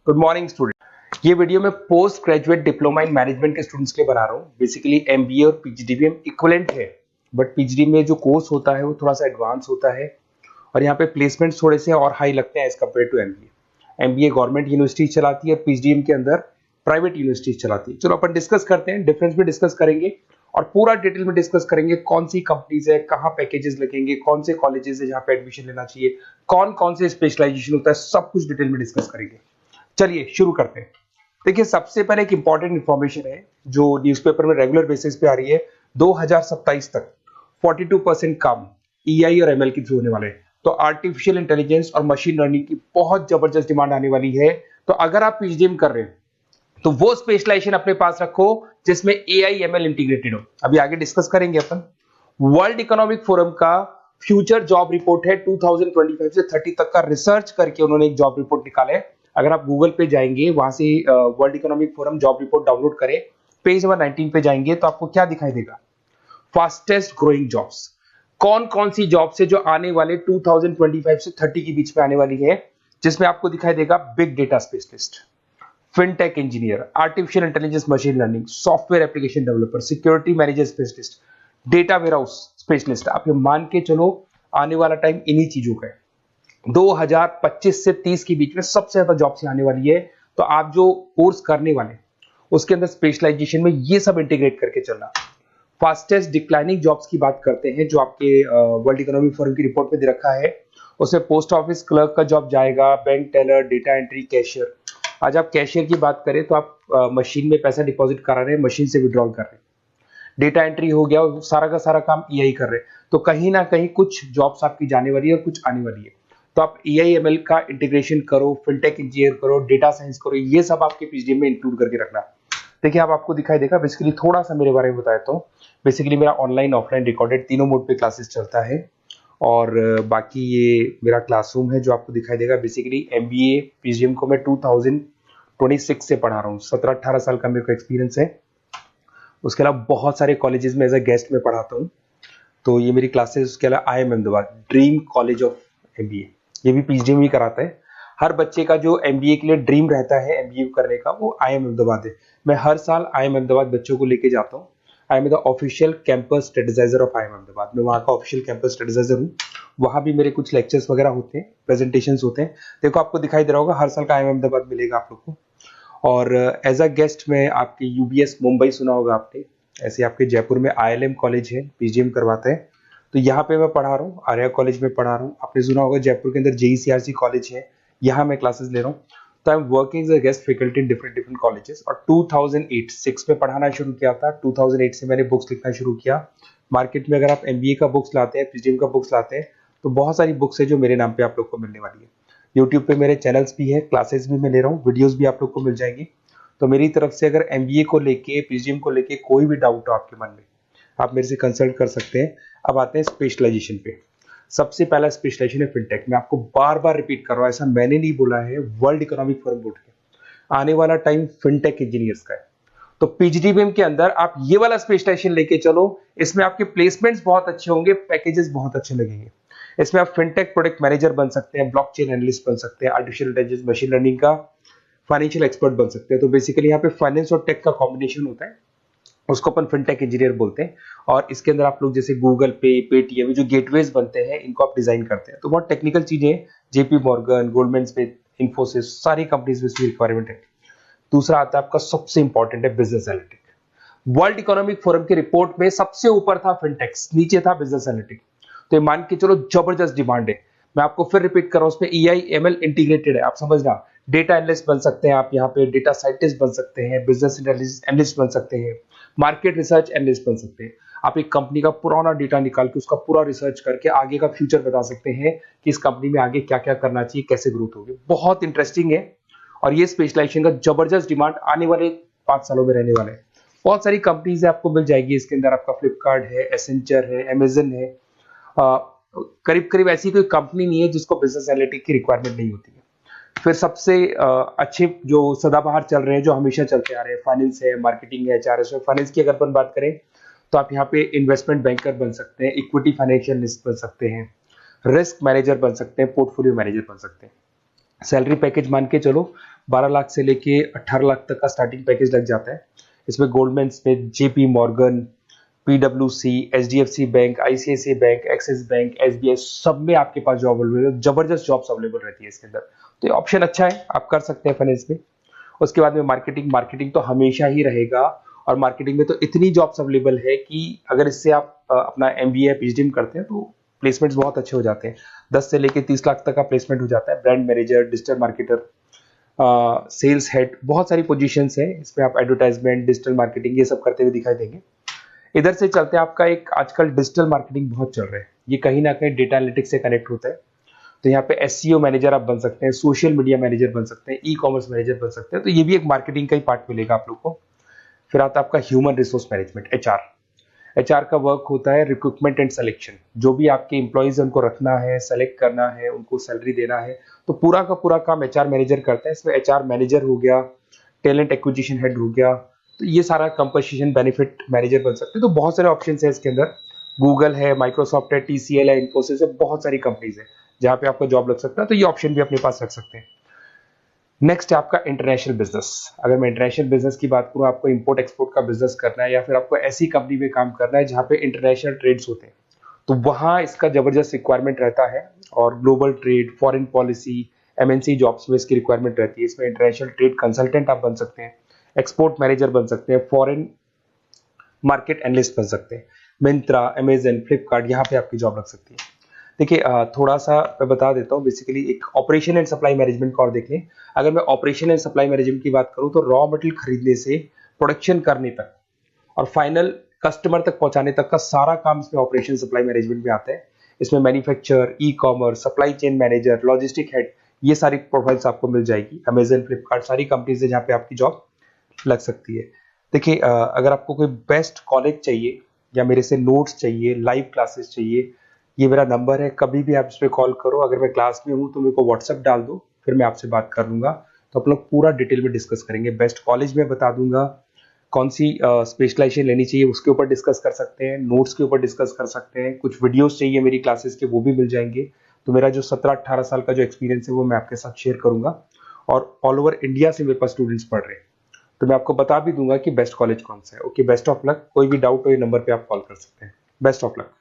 Good morning student. ये video मैं post graduate diploma in management के स्टूडेंट्स के लिए बना रहा हूँ। बेसिकली एमबीए और पीजीडीबीएम इक्विवेलेंट है, बट पीजीडी में जो कोर्स होता है वो थोड़ा सा एडवांस होता है और यहाँ पे प्लेसमेंट्स थोड़े से और हाई लगते हैं as compared to MBA. MBA government university चलाती है, पीजीडीएम के अंदर प्राइवेट यूनिवर्सिटी चलाती है। चलो अपन डिस्कस करते हैं, डिफरेंस भी डिस्कस करेंगे और पूरा डिटेल में डिस्कस करेंगे कौन सी कंपनीज है, कहाँ पैकेजेस लगेंगे, कौन से कॉलेजेस है जहाँ पे एडमिशन लेना चाहिए, कौन कौन से स्पेशलाइजेशन होता है, सब कुछ डिटेल में डिस्कस करेंगे। चलिए शुरू करते हैं। देखिए सबसे पहले एक इंपॉर्टेंट इंफॉर्मेशन है जो न्यूज़पेपर में रेगुलर बेसिस पे आ रही है। 2027 तक 42% काम ईआई और एमएल के थ्रू होने वाले हैं। तो आर्टिफिशियल इंटेलिजेंस और मशीन लर्निंग की बहुत जबरदस्त डिमांड आने वाली है। तो अगर आप पीजीडीएम कर रहे हैं तो वो स्पेशलाइजेशन अपने पास रखो जिसमें एआई एमएल इंटीग्रेटेड हो। अभी आगे डिस्कस करेंगे अपन। वर्ल्ड इकोनॉमिक फोरम का फ्यूचर जॉब रिपोर्ट है 2025 से 30 तक का रिसर्च करके उन्होंने एक जॉब रिपोर्ट निकाला है। अगर आप गूगल पे जाएंगे वहां से world economic forum job report download करें, पेज नंबर 19 पे जाएंगे तो आपको क्या दिखाई देगा, फास्टेस्ट ग्रोइंग जॉब्स। कौन कौन सी जॉब्स है जो आने वाले 2025 से 30 के बीच में आने वाली है, जिसमें आपको दिखाई देगा big data specialist, fintech engineer, artificial intelligence machine learning, software application developer, security manager specialist, data warehouse specialist. आप ये मान के चलो आने वाला टाइम इन्हीं चीजों का है। 2025 से 30 के बीच में सबसे ज्यादा जॉब्स आने वाली है। तो आप जो कोर्स करने वाले उसके अंदर स्पेशलाइजेशन में ये सब इंटीग्रेट करके चलना। फास्टेस्ट डिक्लाइनिंग जॉब्स की बात करते हैं जो आपके वर्ल्ड इकोनॉमिक फोरम की रिपोर्ट में दे रखा है। उसमें पोस्ट ऑफिस क्लर्क का जॉब जाएगा, bank teller, data entry, cashier. आज आप कैशियर की बात करें तो आप मशीन में पैसा डिपॉजिट करा रहे हैं, मशीन से विड्रॉल कर रहे हैं। डेटा एंट्री हो गया, सारा का सारा काम ईआई कर रहे हैं। तो कहीं ना कहीं कुछ जॉब्स आपकी जाने वाली है और कुछ आने वाली है। तो आप एआई एमएल का इंटीग्रेशन करो, फिनटेक इंजीनियर करो, डेटा साइंस करो, ये सब आपके पीजीडीएम में इंक्लूड करके रखना। देखिए अब आपको दिखाई देगा। बेसिकली थोड़ा सा मेरे बारे में बताया तो बेसिकली मेरा ऑनलाइन ऑफलाइन रिकॉर्डेड तीनों मोड पे क्लासेस चलता है और बाकी ये मेरा क्लासरूम है जो आपको दिखाई देगा। बेसिकली एमबीए पीजीडीएम को मैं 2026 से पढ़ा रहा हूँ। 17-18 साल का मेरे को एक्सपीरियंस है। उसके अलावा बहुत सारे कॉलेजेस में एज अ गेस्ट में पढ़ाता हूँ। तो ये मेरी क्लासेस, उसके अलावा IIM Ahmedabad dream college of MBA, ये भी पीजीडीएम ही कराता है। हर बच्चे का जो एमबीए के लिए ड्रीम रहता है एमबीए करने का, वो आईएम अहमदाबाद है। मैं हर साल आईएम अहमदाबाद बच्चों को लेके जाता हूँ। I am the official campus strategizer of IIM Ahmedabad. मैं वहाँ का ऑफिशियल कैंपस स्ट्रेटेजाइजर हूँ। वहाँ भी मेरे कुछ लेक्चर्स वगैरह होते हैं, प्रेजेंटेशंस होते हैं। देखो आपको दिखाई दे रहा होगा, हर साल का आईएम अहमदाबाद मिलेगा आप लोग को। और एज अ गेस्ट में आपके यूबीएस मुंबई सुना होगा आपने, ऐसे आपके जयपुर में आईएलएम कॉलेज है, पीजीडीएम करवाते हैं। तो यहाँ पे मैं पढ़ा रहा हूँ, आर्या कॉलेज में पढ़ा रहा हूँ। आपने सुना होगा जयपुर के अंदर जेईसीआरसी कॉलेज है, यहाँ मैं क्लासेस ले रहा हूँ। तो I am working as a guest faculty in different different colleges. और 2008-6 में पढ़ाना शुरू किया था। 2008 से मैंने बुक्स लिखना शुरू किया। मार्केट में अगर आप एमबीए का बुक्स लाते हैं, पीजीडीएम का बुक्स लाते हैं, तो बहुत सारी बुक्स है जो मेरे नाम पे आप लोग को मिलने वाली है। यूट्यूब पे मेरे चैनल्स भी है, क्लासेस भी मैं ले रहा हूँ, वीडियोज भी आप लोग को मिल जाएंगी। तो मेरी तरफ से अगर एमबीए को लेके, पीजीडीएम को लेके कोई भी डाउट हो आपके मन में, आप मेरे से कंसल्ट कर सकते हैं। अब आते हैं स्पेशलाइजेशन पे। सबसे पहला स्पेशलाइजेशन है फिनटेक। मैं आपको बार बार रिपीट कर रहा हूँ, ऐसा मैंने नहीं बोला है, वर्ल्ड इकोनॉमिक फोरम बोर्ड के आने वाला टाइम फिनटेक इंजीनियर्स का है। तो पीजीडीबीएम के अंदर आप ये वाला स्पेशलाइजेशन लेके चलो। इसमें आपके प्लेसमेंट्स बहुत अच्छे होंगे, पैकेजेस बहुत अच्छे लगेंगे। इसमें आप फिनटेक प्रोडक्ट मैनेजर बन सकते हैं, ब्लॉकचेन एनालिस्ट बन सकते हैं, आर्टिफिशियल इंटेलिजेंस मशीन लर्निंग का फाइनेंशियल एक्सपर्ट बन सकते हैं। तो बेसिकली यहाँ पे फाइनेंस और टेक का कॉम्बिनेशन होता है, उसको अपन फिनटेक इंजीनियर बोलते हैं। और इसके अंदर आप लोग जैसे गूगल पे, पेटीएम, जो गेटवेज बनते हैं, इनको आप डिजाइन करते हैं। तो बहुत टेक्निकल चीजें हैं। JP Morgan, Goldman Smith, Infosys, सारी कंपनीज में इसकी रिक्वायरमेंट है। दूसरा आता है आपका सबसे इंपॉर्टेंट है business analytic. World economic forum की रिपोर्ट में सबसे ऊपर था फिनटेक्स, नीचे था बिजनेस एनालिटिक। तो ये मान के चलो जबरदस्त डिमांड है। मैं आपको फिर रिपीट कर रहा हूं, उसमें ईआई एमएल इंटीग्रेटेड है, आप समझना। डेटा एनालिस्ट बन सकते हैं आप, यहाँ पे डेटा साइंटिस्ट बन सकते हैं, बिजनेस एनालिस्ट बन सकते हैं, मार्केट रिसर्च एनालिस्ट बन सकते हैं। आप एक कंपनी का पुराना डेटा निकाल के उसका पूरा रिसर्च करके आगे का फ्यूचर बता सकते हैं कि इस कंपनी में आगे क्या क्या करना चाहिए, कैसे ग्रोथ होगी। बहुत इंटरेस्टिंग है और ये स्पेशलाइजेशन का जबरदस्त डिमांड आने वाले 5 सालों में रहने वाले हैं। बहुत सारी कंपनीज आपको मिल जाएगी इसके अंदर। आपका फ्लिपकार्ट है, एसेंचर है, अमेजन है। करीब करीब ऐसी कोई कंपनी नहीं है जिसको बिजनेस एनालिटिक की रिक्वायरमेंट नहीं होती है। फिर सबसे अच्छे जो सदाबहार चल रहे हैं, जो हमेशा चलते आ रहे हैं, फाइनेंस है, मार्केटिंग है, एचआर है। फाइनेंस की अगर अपन बात करें तो आप यहाँ पे इन्वेस्टमेंट बैंकर बन सकते हैं, इक्विटी फाइनेंशियल बन सकते हैं, रिस्क मैनेजर बन सकते हैं, पोर्टफोलियो मैनेजर बन सकते हैं। सैलरी पैकेज मान के चलो 12 लाख से लेके 18 लाख तक का स्टार्टिंग पैकेज लग जाता है। इसमें गोल्डमैन स्मिथ, जेपी मॉर्गन, पीडब्ल्यूसी, HDFC bank, ICICI bank, Axis bank, SBI, सब में आपके पास जॉब अवेलेबल है। जबरदस्त जॉब्स अवेलेबल रहती है इसके अंदर, तो ये ऑप्शन अच्छा है, आप कर सकते हैं फाइनेंस में। उसके बाद में मार्केटिंग, मार्केटिंग तो हमेशा ही रहेगा, और मार्केटिंग में तो इतनी जॉब्स अवेलेबल है कि अगर इससे आप अपना एमबीए पीएचडी करते हैं तो प्लेसमेंट्स बहुत अच्छे हो जाते हैं। 10 से लेके 30 लाख तक का प्लेसमेंट हो जाता है। Brand manager, digital marketer, sales head, बहुत सारी पोजीशंस है इसमें। आप एडवर्टाइजमेंट, डिजिटल मार्केटिंग, ये सब करते हुए दिखाई देंगे। इधर से चलते हैं, आपका एक आजकल डिजिटल मार्केटिंग बहुत चल रहा है, ये कहीं ना कहीं डेटा एनालिटिक्स से कनेक्ट होता है। तो यहाँ पे एसईओ मैनेजर आप बन सकते हैं, सोशल मीडिया मैनेजर बन सकते हैं, ई कॉमर्स मैनेजर बन सकते हैं, तो ये भी एक मार्केटिंग का ही पार्ट मिलेगा आप लोग को। फिर आता है आपका human resource management, HR. HR का वर्क होता है रिक्रूटमेंट एंड सिलेक्शन। जो भी आपके एम्प्लॉइज उनको रखना है, सेलेक्ट करना है, उनको सैलरी देना है, तो पूरा का पूरा काम एचआर मैनेजर करता है। इसमें एचआर मैनेजर हो गया, टैलेंट एक्विजिशन हेड हो गया, तो ये सारा कंपनसेशन बेनिफिट मैनेजर बन सकते हैं। तो बहुत सारे ऑप्शन है इसके अंदर। गूगल है, माइक्रोसॉफ्ट है, टीसीएल है, इन्फोसिस है, बहुत सारी कंपनीज है जहां पे आपका जॉब लग सकता है, तो ये ऑप्शन भी अपने पास रख सकते हैं। नेक्स्ट है आपका इंटरनेशनल बिजनेस। अगर मैं इंटरनेशनल बिजनेस की बात करूं, आपको इंपोर्ट एक्सपोर्ट का बिजनेस करना है, या फिर आपको ऐसी कंपनी में काम करना है जहां पे इंटरनेशनल ट्रेड्स होते हैं, तो वहां इसका जबरदस्त रिक्वायरमेंट रहता है। और global trade, foreign policy, MNC jobs में इसकी रिक्वायरमेंट रहती है। इसमें इंटरनेशनल ट्रेड कंसल्टेंट आप बन सकते हैं, एक्सपोर्ट मैनेजर बन सकते हैं, फॉरेन मार्केट एनालिस्ट बन सकते हैं। मिंत्रा, अमेजन, फ्लिपकार्ट, यहाँ पे आपकी जॉब लग सकती है। देखिए थोड़ा सा मैं बता देता हूँ। बेसिकली एक ऑपरेशन एंड सप्लाई मैनेजमेंट का और देख लें। अगर मैं ऑपरेशन एंड सप्लाई मैनेजमेंट की बात करूँ, तो रॉ मटेरियल खरीदने से प्रोडक्शन करने तक और फाइनल कस्टमर तक पहुंचाने तक का सारा काम इसमें ऑपरेशन सप्लाई मैनेजमेंट में आता है। इसमें manufacture, e commerce, supply chain manager, logistic head, ये सारी प्रोफाइल्स आपको मिल जाएगी। अमेजन, फ्लिपकार्ट, सारी कंपनीज है जहाँ पे आपकी जॉब लग सकती है। देखिए अगर आपको कोई बेस्ट कॉलेज चाहिए, या मेरे से नोट्स चाहिए, लाइव क्लासेस चाहिए, ये मेरा नंबर है, कभी भी आप इस पर कॉल करो। अगर मैं क्लास में हूँ तो मेरे को व्हाट्सएप डाल दो, फिर मैं आपसे बात कर लूंगा। तो आप लोग पूरा डिटेल में डिस्कस करेंगे। बेस्ट कॉलेज में बता दूंगा, कौन सी स्पेशलाइजेशन लेनी चाहिए उसके ऊपर डिस्कस कर सकते हैं, नोट्स के ऊपर डिस्कस कर सकते हैं। कुछ वीडियोस चाहिए मेरी क्लासेस के, वो भी मिल जाएंगे। तो मेरा जो 17-18 साल का जो एक्सपीरियंस है वो मैं आपके साथ शेयर करूंगा। और ऑल ओवर इंडिया से मेरे पास स्टूडेंट्स पढ़ रहे हैं, तो मैं आपको बता भी दूंगा कि बेस्ट कॉलेज कौन सा है। Okay, best of luck. कोई भी डाउट हो ये नंबर पे आप कॉल कर सकते हैं। Best of luck.